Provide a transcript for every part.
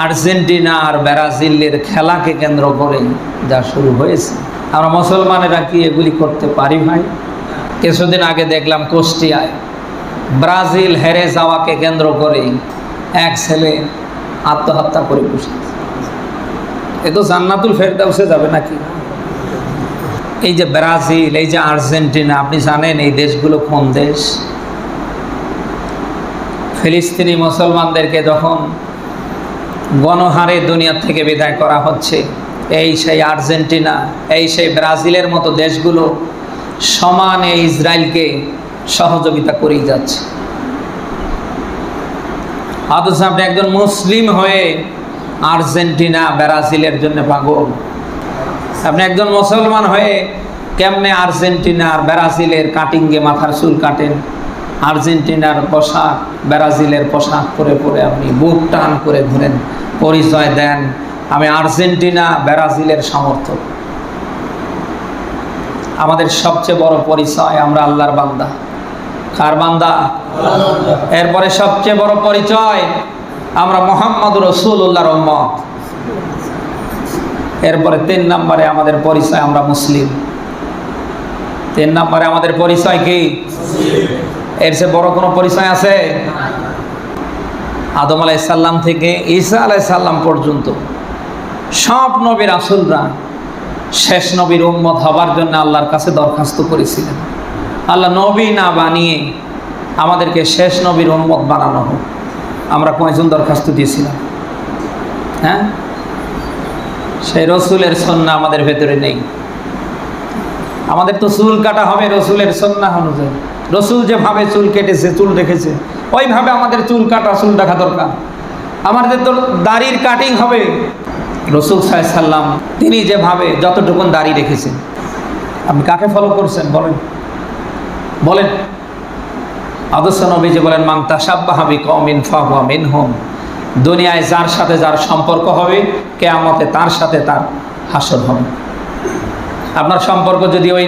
Argentina আর ব্রাজিলের খেলাকে কেন্দ্র করে যা শুরু হয়েছে, আমরা মুসলমানেরা কি এগুলি করতে পারি ভাই? কিছুদিন আগে দেখলাম কুষ্টিয়ায় ব্রাজিল হেরে যাওয়াকে কেন্দ্র করে এক ছেলে আত্মহত্যা করে বসে। এ তো জান্নাতুল ফেরদাউসে যাবে নাকি? এই যে ব্রাজিল, এই যে আর্জেন্টিনা, আপনি জানেন এই দেশগুলো কোন দেশ? ফিলিস্তিনি মুসলমানদেরকে যখন গণহারে দুনিয়া থেকে বিদায় করা হচ্ছে, এই সেই আর্জেন্টিনা, এই সেই ব্রাজিলের মতো দেশগুলো সমানে ইসরায়েলকে সহযোগিতা করেই যাচ্ছে। অথচ আপনি একজন মুসলিম হয়ে আর্জেন্টিনা ব্রাজিলের জন্য পাগল। আপনি একজন মুসলমান হয়ে কেমনে আর্জেন্টিনা আর ব্রাজিলের কাটিংয়ে মাথার চুল কাটেন, আর্জেন্টিনার পোশাক ব্রাজিলের পোশাক পরে পরে আপনি বুক টান করে ঘুরেন, পরিচয় দেন আমি আর্জেন্টিনা ব্রাজিলের সমর্থক। আমাদের সবচেয়ে বড় পরিচয় আমরা আল্লাহর বান্দা। কার বান্দা? এরপরে সবচেয়ে বড় পরিচয় আমরা মুহাম্মদ রাসূলুল্লাহর উম্মত। এরপরে 3 নম্বরে আমাদের পরিচয় আমরা মুসলিম। 3 নম্বরে আমাদের পরিচয় কি? এর চেয়ে বড় কোনো পরিচয় আছে? আদম আলাইহিস সালাম থেকে ঈসা আলাইহিস সালাম পর্যন্ত সব নবী রাসূলরা শেষ নবীর উম্মত হবার জন্য আল্লাহর কাছে দরখাস্ত করেছিলেন। আল্লাহ নবী না বানিয়ে আমাদেরকে শেষ নবীর উম্মত বানানো হোক। আমরা কয়জন দরখাস্ত দিয়েছিলাম? হ্যাঁ, সেই রসুলের সুন্নাহ আমাদের ভেতরে নেই। আমাদের তো চুল কাটা হবে রসুলের সুন্নাহ অনুযায়ী। রসুল যেভাবে চুল কেটেছে, চুল রেখেছে, ওইভাবে আমাদের চুল কাটা, চুল রাখা দরকার। আমাদের তো দাড়ির কাটিং হবে রসুল সাল্লাল্লাহু আলাইহি সাল্লাম তিনি যেভাবে যতটুকুন দাড়ি রেখেছেন। আপনি কাকে ফলো করছেন বলেন? বলেন। আদর্শ নবীজি বলেন, মান তাশাব্বাহা বিকওমিন ফাহুয়া মিনহুম। দুনিয়ায় যার সাথে যার সম্পর্ক হবে, কিয়ামতে তার সাথে তার হাসর হবে। আপনার সম্পর্ক যদি ওই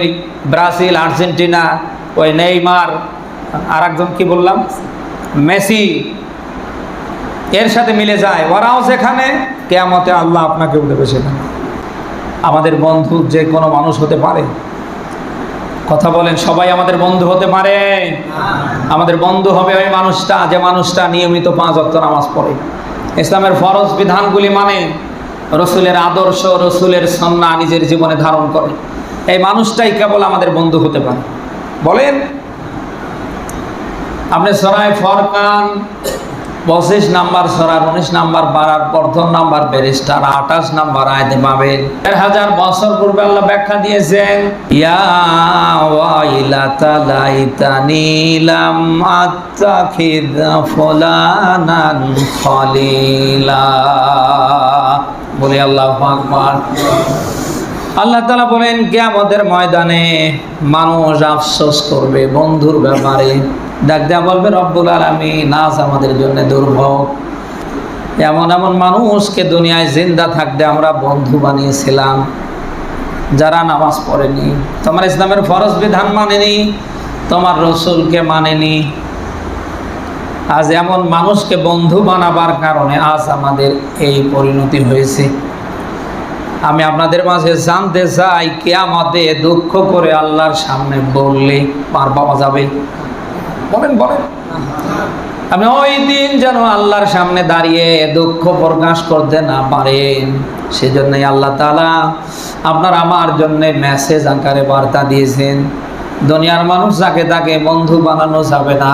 ব্রাজিল, আর্জেন্টিনা, ওই নেইমার, আর একজন কি বললাম, মেসি, এর সাথে মিলে যায়, ওরাও যেখানে, কিয়ামতে আল্লাহ আপনাকে উঠবে সেখানে। আমাদের বন্ধু যে কোনো মানুষ হতে পারে? কথা বলেন, সবাই আমাদের বন্ধু হতে পারে? আমাদের বন্ধু হবে ওই মানুষটা যে মানুষটা নিয়মিত 5 ওয়াক্ত নামাজ পড়ে, ইসলামের ফরজ বিধানগুলি মানে, রসুলের আদর্শ, রসুলের সুন্নাহ নিজের জীবনে ধারণ করে। এই মানুষটাই কেবল আমাদের বন্ধু হতে পারে। বলেন। আপনি সূরা ফুরকান 25 নাম্বার সূরার 19 নাম্বার পারার প্রথম নাম্বার ব্যারিস্টার 28 নাম্বার আয়াতে পাবেন। 1000 বছর পূর্বে আল্লাহ ব্যাখ্যা দিয়েছেন, ইয়া ওয়াইলাতা লাইতানি লাম আত্তাখিদ ফুলানান খলিলা। বলি আল্লাহু আকবার। আল্লাহ তাআলা বলেন, কিয়ামতের ময়দানে মানুষ আফসোস করবে বন্ধুর ব্যাপারে। ডাক দেয়া বলবে, রব্বুল আলামিন আজ আমাদের জন্য দুর্ভোগ। এমন এমন মানুষকে দুনিয়ায় জিন্দা থাকতে আমরা বন্ধু বানিয়েছিলাম, যারা নামাজ পড়েনি, তোমার ইসলামের ফরজ বিধান মানেনি, তোমার রসুলকে মানেনি। আজ এমন মানুষকে বন্ধু বানাবার কারণে আজ আমাদের এই পরিণতি হয়েছে। আমি আপনাদের মাঝে জানতে চাই, কিয়ামতে দুঃখ করে আল্লাহর সামনে বললে পার পাওয়া যাবে? বলেন বলেন। আপনি ওই দিন যেন আল্লাহর সামনে দাঁড়িয়ে দুঃখ প্রকাশ করতে না পারেন, সেজন্যই আল্লাহ তাআলা আপনার আমার জন্য মেসেজ আকারে বার্তা দিয়েছেন। দুনিয়ার মানুষ যাকে তাকে বন্ধু বানানো যাবে না।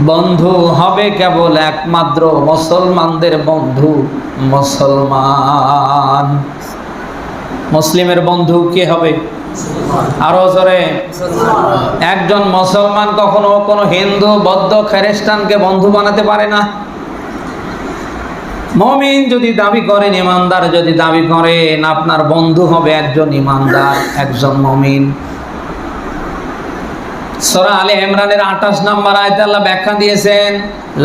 বন্ধু হবে কেবল একমাত্র মুসলমানদের বন্ধু মুসলমান। মুসলিমের বন্ধু কে হবে? আরো জোরে। একজন মুসলমান কখনো কোনো হিন্দু, বৌদ্ধ, খ্রিস্টানকে বন্ধু বানাতে পারে না। মুমিন যদি দাবি করেন, ইমানদার যদি দাবি করেন, আপনার বন্ধু হবে একজন ইমানদার, একজন মুমিন। সূরা আলে ইমরানের 28 নম্বর আয়াতে আল্লাহ ব্যাখ্যা দিয়েছেন,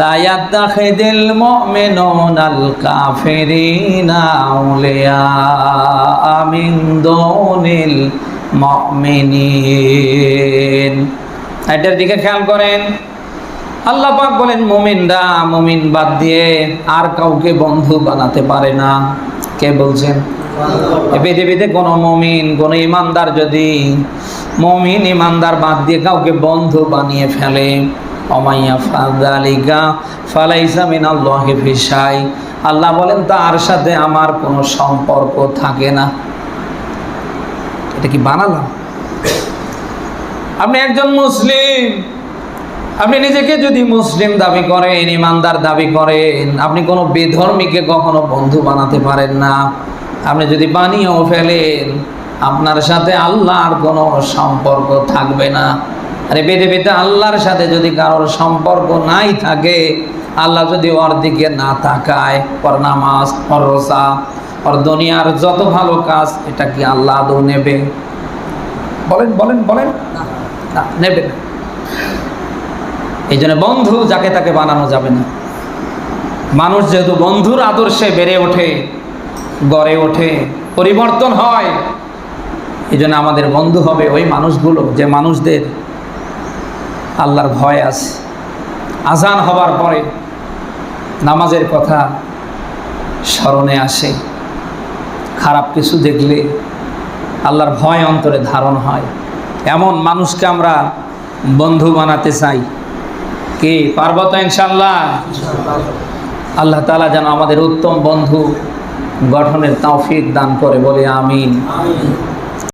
লা ইয়াত্তাখিযুল মুমিনুনাল কাফিরিনা আউলিয়া মিন দুনিল মুমিনিন। এটার দিকে খেয়াল করেন। আল্লাহ পাক বলেন মুমিনরা মুমিন বাদ দিয়ে আর কাউকে বন্ধু বানাতে পারে না। কে বলছেন? পৃথিবীতে কোন মুমিন কোন ইমানদার যদি মুমিন ইমানদার বাদ দিয়ে কাউকে বন্ধু বানিয়ে ফেলে, অমাইয়া ফাযালিকা ফালাইসা মিনাল্লাহি ফি শাই, আল্লাহ বলেন তার সাথে আমার কোনো সম্পর্ক থাকে না। এটা কি বানালাম? আপনি একজন মুসলিম, আপনি নিজেকে যদি মুসলিম দাবি করেন, ইমানদার দাবি করেন, আপনি কোনো বেধর্মীকে কখনো বন্ধু বানাতে পারেন না। আপনি যদি বানিয়েও ফেলেন, আপনার সাথে আল্লাহর কোনো সম্পর্ক থাকবে না। আরে পৃথিবীতে আল্লাহর সাথে যদি কারোর সম্পর্ক নাই থাকে, আল্লাহ যদি ওর দিকে না তাকায়, ওর নামাজ, ওর রোজা, ওর দুনিয়ার যত ভালো কাজ, এটা কি আল্লাহ আদৌ নেবে? বলেন বলেন বলেন, না নেবে না। এই জন্য বন্ধু যাকে তাকে বানানো যাবে না। মানুষ যেহেতু বন্ধুর আদর্শে বেড়ে ওঠে, গড়ে ওঠে, পরিবর্তন হয়, এই জন্য আমাদের বন্ধু হবে ওই মানুষগুলো যে মানুষদের আল্লাহর ভয় আছে। আজান হবার পরে নামাজের কথা স্মরণে আসে, খারাপ কিছু দেখলে আল্লাহর ভয় অন্তরে ধারণ হয়। এমন মানুষকে আমরা বন্ধু বানাতে চাই। কি পারবো তো ইনশাআল্লাহ? আল্লাহ তাআলা যেন আমাদের উত্তম বন্ধু গঠনের তৌফিক দান করে, বলে আমিন।